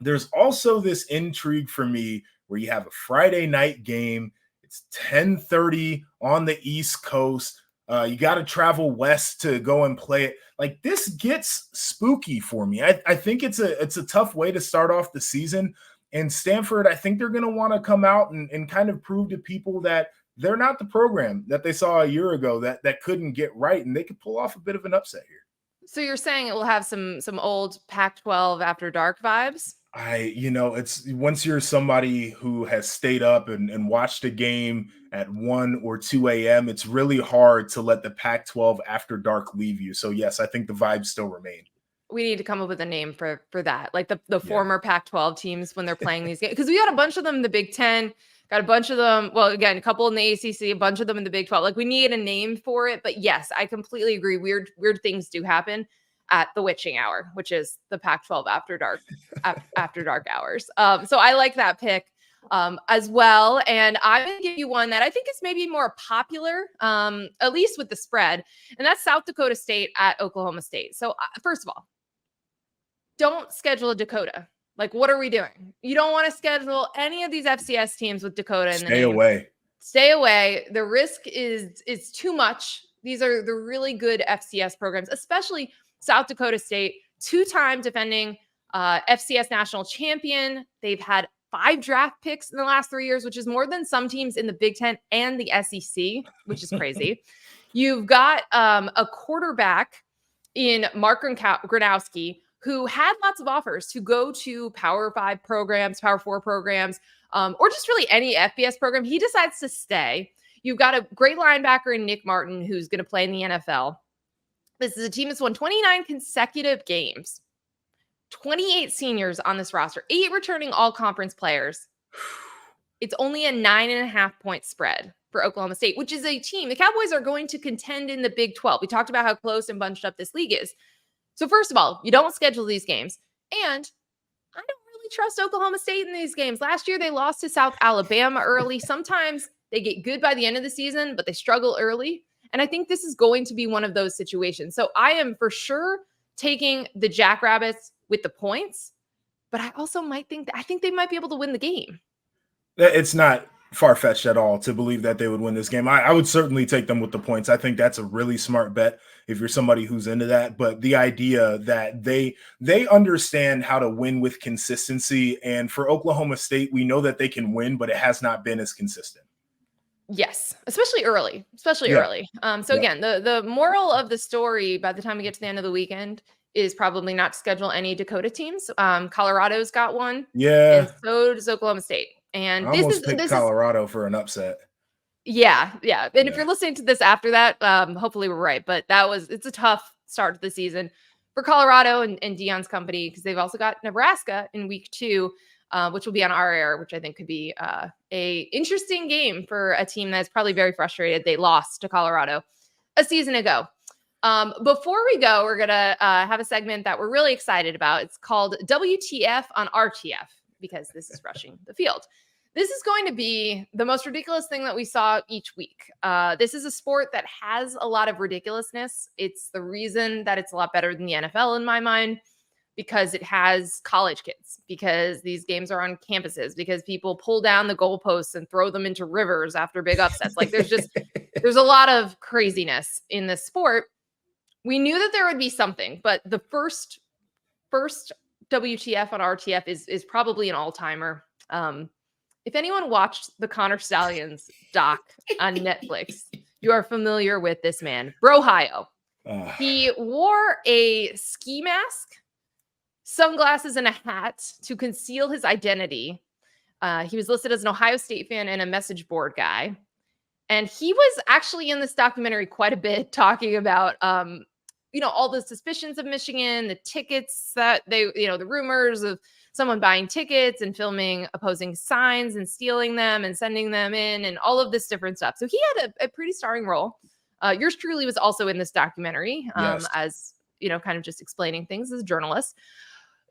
there's also this intrigue for me where you have a Friday night game. It's 10:30 on the East Coast. You got to travel west to go and play it. Like, this gets spooky for me. I think it's a tough way to start off the season. And Stanford, I think they're going to want to come out and kind of prove to people that they're not the program that they saw a year ago that couldn't get right, and they could pull off a bit of an upset here. So you're saying it will have some old Pac-12 after dark vibes? It's once you're somebody who has stayed up and watched a game at 1 or 2 a.m., it's really hard to let the Pac-12 after dark leave you. So yes, I think the vibes still remain. We need to come up with a name for that. Like the former Pac-12 teams when they're playing these games. Because we got a bunch of them in the Big Ten, got a bunch of them. Well, again, a couple in the ACC, a bunch of them in the Big 12. Like, we need a name for it. But yes, I completely agree. Weird things do happen at the witching hour, which is the Pac-12 after dark hours. So I like that pick as well. And I'm going to give you one that I think is maybe more popular, at least with the spread. And that's South Dakota State at Oklahoma State. So first of all, don't schedule a Dakota. Like, what are we doing? You don't want to schedule any of these FCS teams with Dakota in the name. Stay away. Stay away. The risk is too much. These are the really good FCS programs, especially South Dakota State, 2-time defending FCS national champion. They've had 5 draft picks in the last 3 years, which is more than some teams in the Big Ten and the SEC, which is crazy. You've got a quarterback in Mark Gronowski, who had lots of offers to go to Power 5 programs, Power 4 programs, or just really any FBS program. He decides to stay. You've got a great linebacker in Nick Martin, who's going to play in the NFL. This is a team that's won 29 consecutive games, 28 seniors on this roster, 8 returning all-conference players. It's only a 9.5-point spread for Oklahoma State, which is a team. The Cowboys are going to contend in the Big 12. We talked about how close and bunched up this league is. So first of all, you don't schedule these games. And I don't really trust Oklahoma State in these games. Last year, they lost to South Alabama early. Sometimes they get good by the end of the season, but they struggle early. And I think this is going to be one of those situations. So I am for sure taking the Jackrabbits with the points, but I also I think they might be able to win the game. It's not far-fetched at all to believe that they would win this game. I would certainly take them with the points. I think that's a really smart bet if you're somebody who's into that. But the idea that they understand how to win with consistency, and for Oklahoma State, we know that they can win, but it has not been as consistent. Yes, especially early. So again, the moral of the story by the time we get to the end of the weekend is probably not to schedule any Dakota teams. Colorado's got one. Yeah. And so does Oklahoma State. And I almost picked Colorado for an upset. Yeah. And if you're listening to this after that, hopefully we're right. But it's a tough start to the season for Colorado and Deion's company, because they've also got Nebraska in week 2, which will be on our air, which I think could be a interesting game for a team that's probably very frustrated. They lost to Colorado a season ago. Before we go, we're going to have a segment that we're really excited about. It's called WTF on RTF, because this is rushing the field. This is going to be the most ridiculous thing that we saw each week. This is a sport that has a lot of ridiculousness. It's the reason that it's a lot better than the NFL in my mind, because it has college kids, because these games are on campuses, because people pull down the goalposts and throw them into rivers after big upsets. Like, there's a lot of craziness in this sport. We knew that there would be something, but the first WTF on RTF is probably an all-timer. If anyone watched the Connor Stallions doc on Netflix, you are familiar with this man, Brohio. He wore a ski mask, sunglasses, and a hat to conceal his identity. He was listed as an Ohio State fan and a message board guy. And he was actually in this documentary quite a bit, talking about, all the suspicions of Michigan, the tickets that the rumors of someone buying tickets and filming opposing signs and stealing them and sending them in, and all of this different stuff. So he had a pretty starring role. Yours truly was also in this documentary, yes, as kind of just explaining things as a journalist.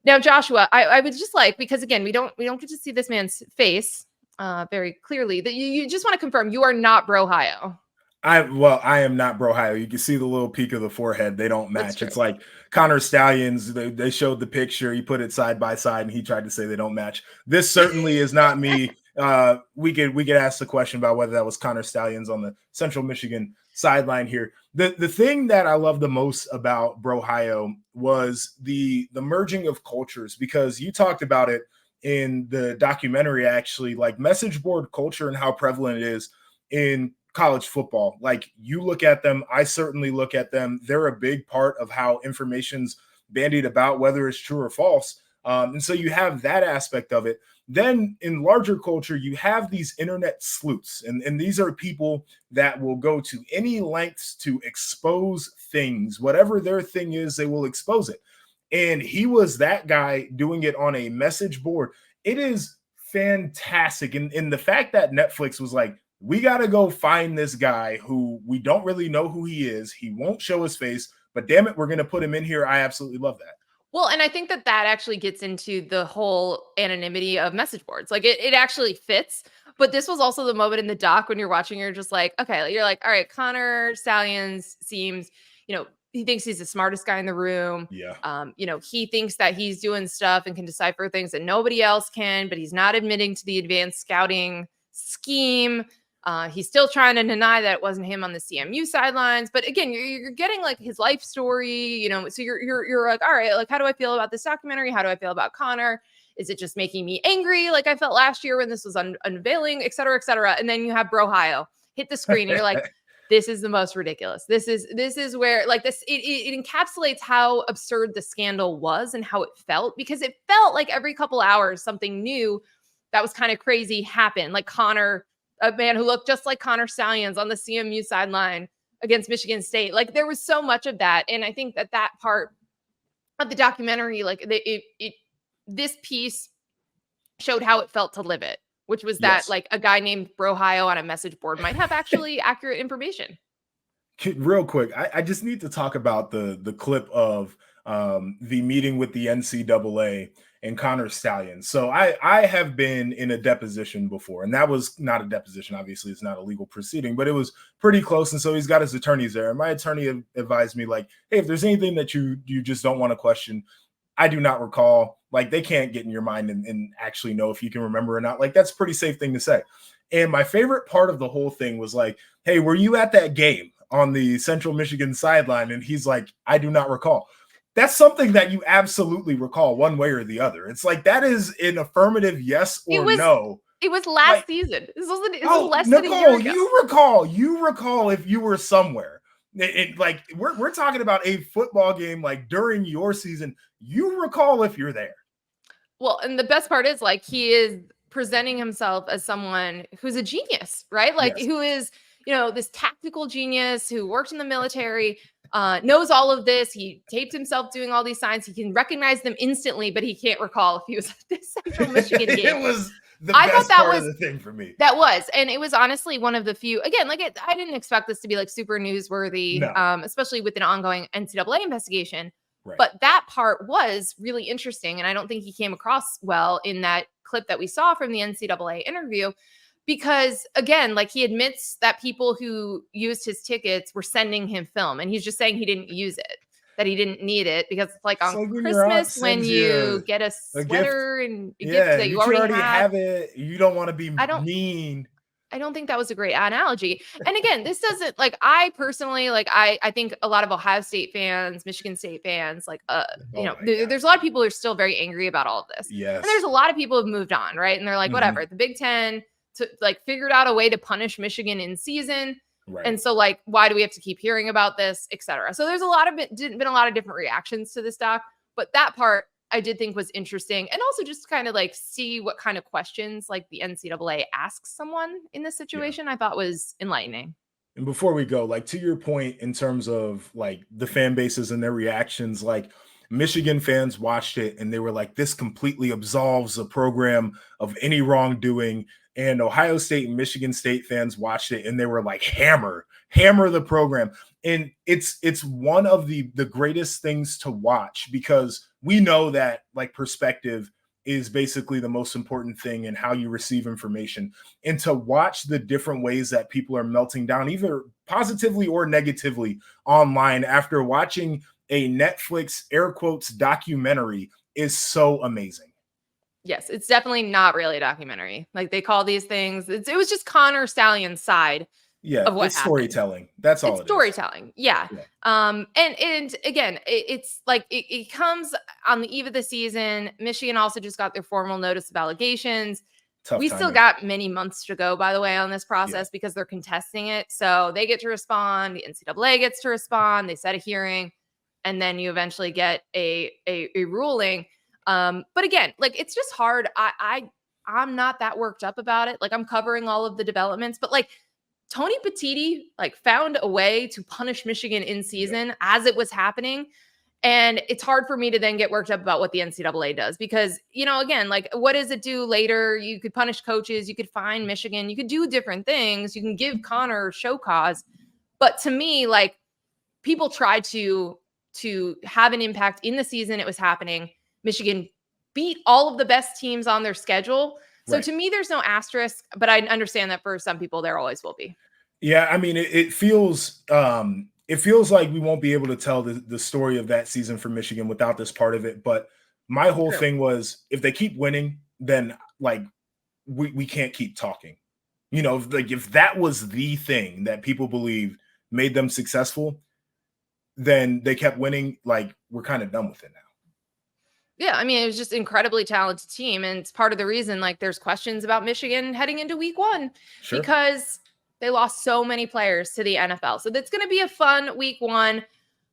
Now, Joshua, I would just like, because again, we don't get to see this man's face very clearly, that you just want to confirm you are not Brohio. I am not Brohio. You can see the little peak of the forehead. They don't That's match. true. It's like Connor Stallions. They showed the picture. He put it side by side, and he tried to say they don't match. This certainly is not me. We could ask the question about whether that was Connor Stallions on the Central Michigan sideline here. The thing that I love the most about Brohio was the merging of cultures, because you talked about it in the documentary, actually, like message board culture and how prevalent it is in college football. Like, you look at them, I certainly look at them. They're a big part of how information's bandied about, whether it's true or false. And so you have that aspect of it. Then in larger culture, you have these internet sleuths, and these are people that will go to any lengths to expose things. Whatever their thing is, they will expose it. And he was that guy doing it on a message board. It is fantastic. And the fact that Netflix was like, we got to go find this guy who we don't really know who he is. He won't show his face, but damn it, we're going to put him in here. I absolutely love that. Well, and I think that actually gets into the whole anonymity of message boards. Like it actually fits. But this was also the moment in the doc when you're watching, you're just like, okay, you're like, all right, Connor Stallions seems, he thinks he's the smartest guy in the room. Yeah. He thinks that he's doing stuff and can decipher things that nobody else can, but he's not admitting to the advanced scouting scheme. He's still trying to deny that it wasn't him on the CMU sidelines. But again, you're getting like his life story, so you're like, all right, like, how do I feel about this documentary? How do I feel about Connor? Is it just making me angry like I felt last year when this was unveiling, et cetera, et cetera? And then you have Brohio hit the screen and you're like, this is the most ridiculous. This is where, like, this, it encapsulates how absurd the scandal was and how it felt, because it felt like every couple hours something new that was kind of crazy happened. Like Connor, a man who looked just like Connor Stallions on the CMU sideline against Michigan State. Like, there was so much of that. And I think that part of the documentary, like this piece showed how it felt to live it, which was that Yes. like a guy named Brohio on a message board might have actually accurate information. Real quick, I just need to talk about the clip of the meeting with the NCAA and Connor Stallions. So I have been in a deposition before, and that was not a deposition. Obviously, it's not a legal proceeding, but it was pretty close. And so he's got his attorneys there. And my attorney advised me, like, hey, if there's anything that you just don't want to question, I do not recall. Like, they can't get in your mind and actually know if you can remember or not. Like, that's a pretty safe thing to say. And my favorite part of the whole thing was like, hey, were you at that game on the Central Michigan sideline? And he's like, I do not recall. That's something that you absolutely recall one way or the other. It's like, that is an affirmative yes or no. It was last like, season. This was less Nicole, than a year ago. You recall if you were somewhere. Like, we're talking about a football game, like, during your season. You recall if you're there. Well, and the best part is, like, he is presenting himself as someone who's a genius, right? Like, Yes. who is, this tactical genius who worked in the military, knows all of this. He taped himself doing all these signs. He can recognize them instantly, but he can't recall if he was at the Central Michigan game. It was the best part of the thing for me. That was, and it was honestly one of the few, again, like, I didn't expect this to be like super newsworthy, No. especially with an ongoing NCAA investigation. Right. But that part was really interesting. And I don't think he came across well in that clip that we saw from the NCAA interview, because again, like, he admits that people who used his tickets were sending him film, and he's just saying he didn't use it, that he didn't need it, because it's like on Christmas when you get a sweater and a gift that you already have it. You don't want to be mean. I don't think that was a great analogy. And again, this doesn't, like, I personally, like, I think a lot of Ohio State fans, Michigan State fans, like, there's a lot of people who are still very angry about all of this. Yes. And there's a lot of people who've moved on, right? And they're like, whatever, the Big Ten figured out a way to punish Michigan in season. Right. And so, like, why do we have to keep hearing about this, et cetera? So there's been a lot of different reactions to this doc, but that part I did think was interesting. And also just kind of like see what kind of questions like the NCAA asks someone in this situation, I thought was enlightening. And before we go, like, to your point in terms of like the fan bases and their reactions, like, Michigan fans watched it and they were like, this completely absolves the program of any wrongdoing. And Ohio State and Michigan State fans watched it and they were like, hammer the program. And it's one of the greatest things to watch, because we know that, like, perspective is basically the most important thing in how you receive information. And to watch the different ways that people are melting down, positively or negatively online after watching a Netflix air quotes documentary is so amazing. Yes, it's definitely not really a documentary. Like they call these things, it was just Connor Stallion's side Yeah, of what it's happened. storytelling. That's all It's it is. storytelling. Yeah. Yeah. And again, it's like it comes on the eve of the season. Michigan also just got their formal notice of allegations. Tough We still timing. got many months to go, by the way, on this Yeah. process because they're contesting it. So they get to respond. The NCAA gets to respond. They set a hearing, and then you eventually get a ruling. But again, like it's just hard. I'm not that worked up about it. Like I'm covering all of the developments, but like Tony Petitti like found a way to punish Michigan in season as it was happening. And it's hard for me to then get worked up about what the NCAA does because, you know, again, like what does it do later? You could punish coaches, you could fine Michigan, you could do different things. You can give Connor show cause. But to me, like people tried to have an impact in the season it was happening. Michigan beat all of the best teams on their schedule. So Right. to me, there's no asterisk, but I understand that for some people there always will be. Yeah, I mean, it feels like we won't be able to tell the story of that season for Michigan without this part of it. But my whole True. thing was if they keep winning, then like we can't keep talking. You know, like if that was the thing that people believed made them successful, then they kept winning. Like we're kind of done with it now. Yeah, I mean, it was just incredibly talented team, and it's part of the reason like there's questions about Michigan heading into week 1 Sure. because they lost so many players to the NFL. So that's going to be a fun week 1.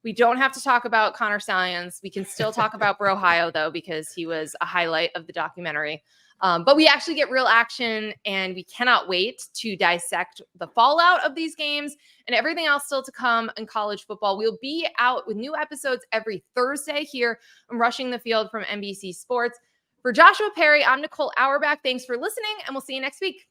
We don't have to talk about Connor Stalions. We can still talk about Bro Ohio though because he was a highlight of the documentary. But we actually get real action, and we cannot wait to dissect the fallout of these games and everything else still to come in college football. We'll be out with new episodes every Thursday here on Rushing the Field from NBC Sports. For Joshua Perry, I'm Nicole Auerbach. Thanks for listening, and we'll see you next week.